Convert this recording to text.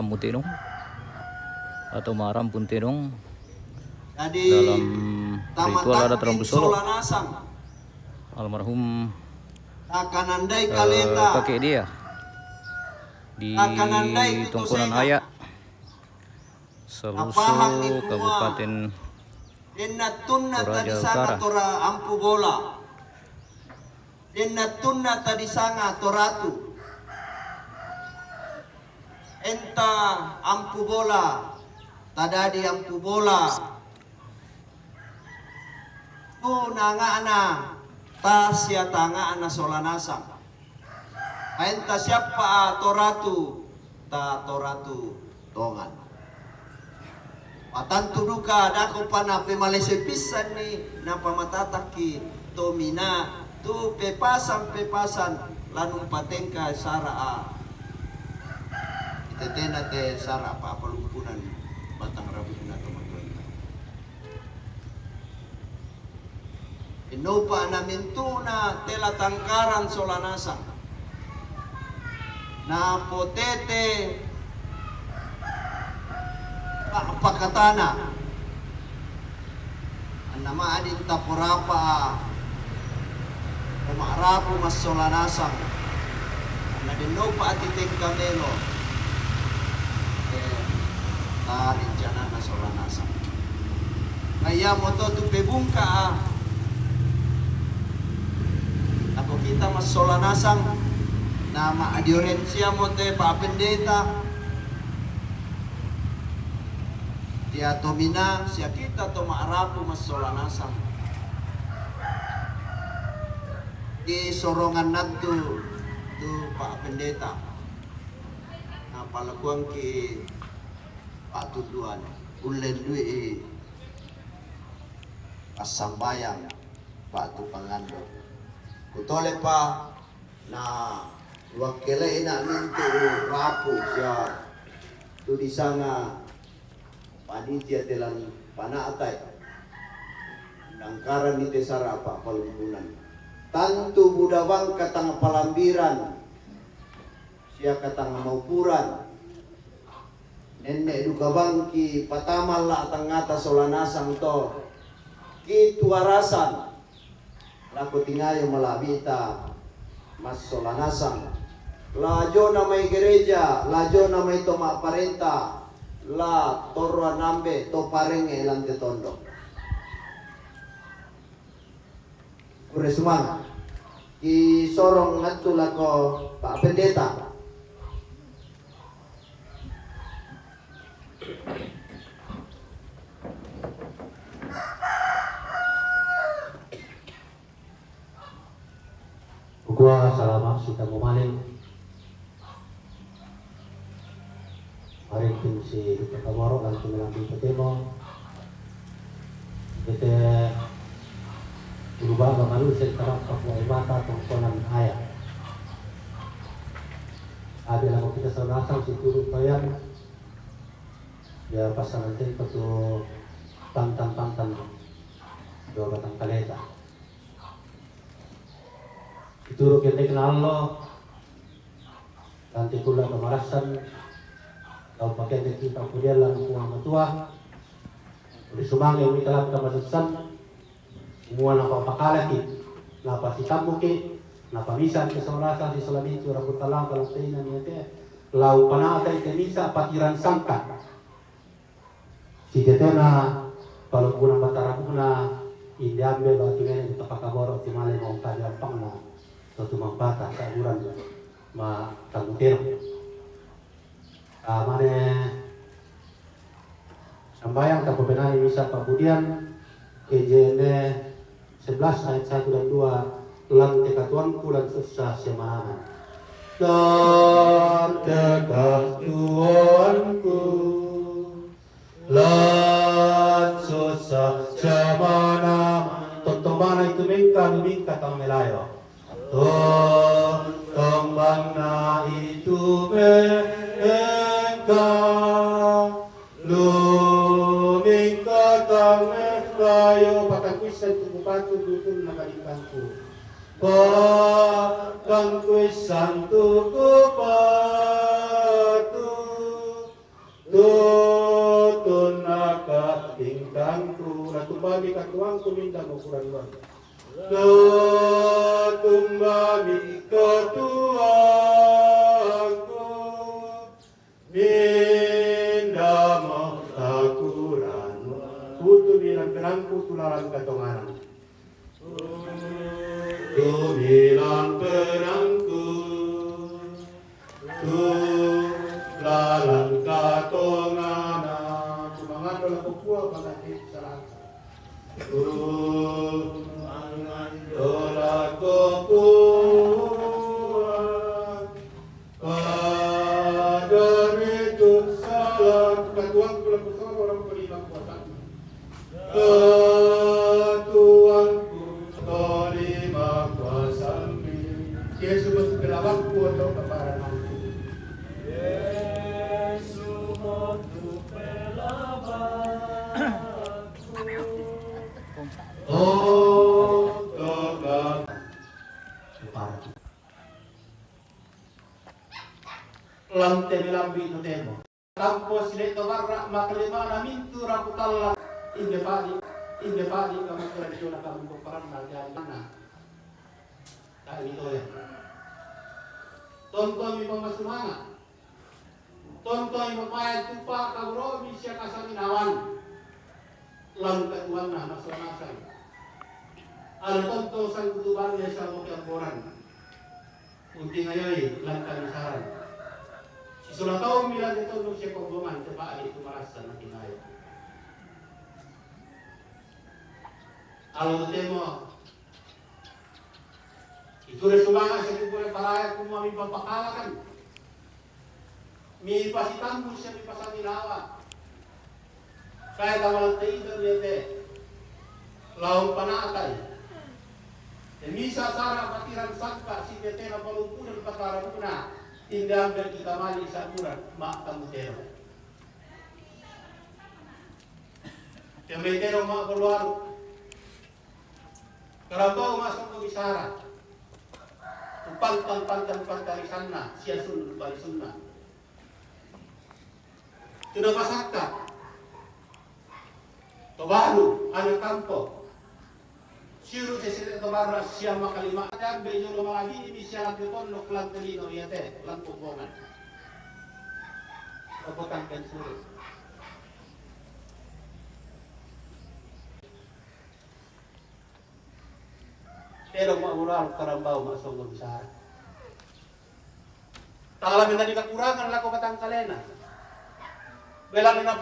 Mutinong atau Maram Puntinong Jadi, dalam ritual adat Rambu Solo almarhum kakek dia di Tongkonan Ayak, Selusu, Kabupaten Toraja Utara. Ampu bola. Tunna tadi sanga toratu. Enta ampu bola, tadadi ampu bola. Tu nanga ana, tasya tanga ana solanasang. Enta siapa toratu, ta toratu tongan. Patantu duka dako pana pemalese pisan ni napa matataki tomina tu pepasan lanung patengka saraa. Tetena te sara apa lumpunan batang rambut na teman-teman. Inopa na mintuna tela tangkaran solanasa. Na potete apa katana. Nama adin tapurapa umarapu mas solanasa. Na dinopa atiting kamelo. Rencana na solanasa. Kaya mo to pebungka ako kita mas solanasang na maadiorensia mo te paapendeta dia tomina siya kita to maarapo mas solanasang di sorongan nato to paapendeta na palakuang ki patuduan ulen dui pasambayang patu pangando kutole pa na wakile ina mintu rapu siya tu di sana panitia telan panaatay nangkaran ni tesara pa palumpunan tantu budawang katang palambiran siya katang maupuran nenek duka bangki patamal la tangata solanasang to ki tuarasan laku tingayo malabita mas solanasang lajo na may gereja lajo na may toma parenta la torwa nambe to parenge lang tondo kuresman ki sorong ngadto lako pa pendeta. Gua salamat kita mumaling hari ini si kita kamaro dan tumilang petemo kita berubah kemalu sekarang Papua Ibata Tongkonan Ayak ada lagu kita serasang si turut toyan ya pasangan tempat tu pantan dua batang kaleta itu kita kenal lo nanti kula kemarasan kalau pakai kita kemudian lalu puang tua di sumang yang kita kemasusan semua napa pakalaki napa si tambuki napa misan ke sorasa si solamitu rambut talang kalau teina niate lau panata ite misa patiran sangka si tetena kalau guna batara guna indiambe batu mene di tapakaboro timale mau kajian pangna satu mempata saburan ma tangutero mane sambayang kapebenai misa pabudian EJN 11 ayat 1 dan 2 lan tekatuanku dan susah semana dan tekatuanku lan susah semana tontomana itu mingka tang melayo tombana itu mingka lumingka tang melayo patakuisan tukupatu dukun nakalikanku patakuisan tukupatu tumbami katuang kuminda mo kurang man. Tumbami katuangku minda mo takuran. Putu bilang perangku tularan katongaran. Tumilang perangku tularan katongaran. Sumangan wala ko kuha pagkakit sa lahat. Dola kopuan kadar itu salah katuang pulang bersama orang pelima kuasa katuangku pelima kuasa Yesus masuk ke dalam atau keparan aku Yesus masuk ke Oh, Tuhan. Lantai lambi itu demo. Kampus leto barra maklima na mintu rakutalla. Inde padi kamu kira diuna kamu kumparan dari mana? Tak itu ya. Tonton mi pemasumana. Tonton mi pemain tupa kabro bisa kasaminawan. Lalu ketuan na masalah. Al tonto sang kutuban ya sa mokiamboran. Unti ngayon lantan saran. Si sulatao mila dito nung siya konggoman sa paali tumarasan na kinayo. Alo temo. Itu rin sumanga sa kubure paraya kung mami papakalakan. Mi pasitan mo siya mi pasaninawa. Kaya tawalang tayo dito. Laong panatay. Misa sara patiran sangka si betena palumpunan patara puna indang dan kita mali sa urat mak tamutero. Yang betero mak keluar karabau masuk ke bisara. Pantan dari sana siasun bari sunnah. Sudah pasakka. Tobalu anak kampung. Siru sesir tobarra siya makalima dan bejo lagi ini siya lakukan loklan telino ya teh lan pembongan. Obotan kan suruh. Pero maural karambau masuk ke besar. Tangala minta dikakurangan lako katang kalena. Belang na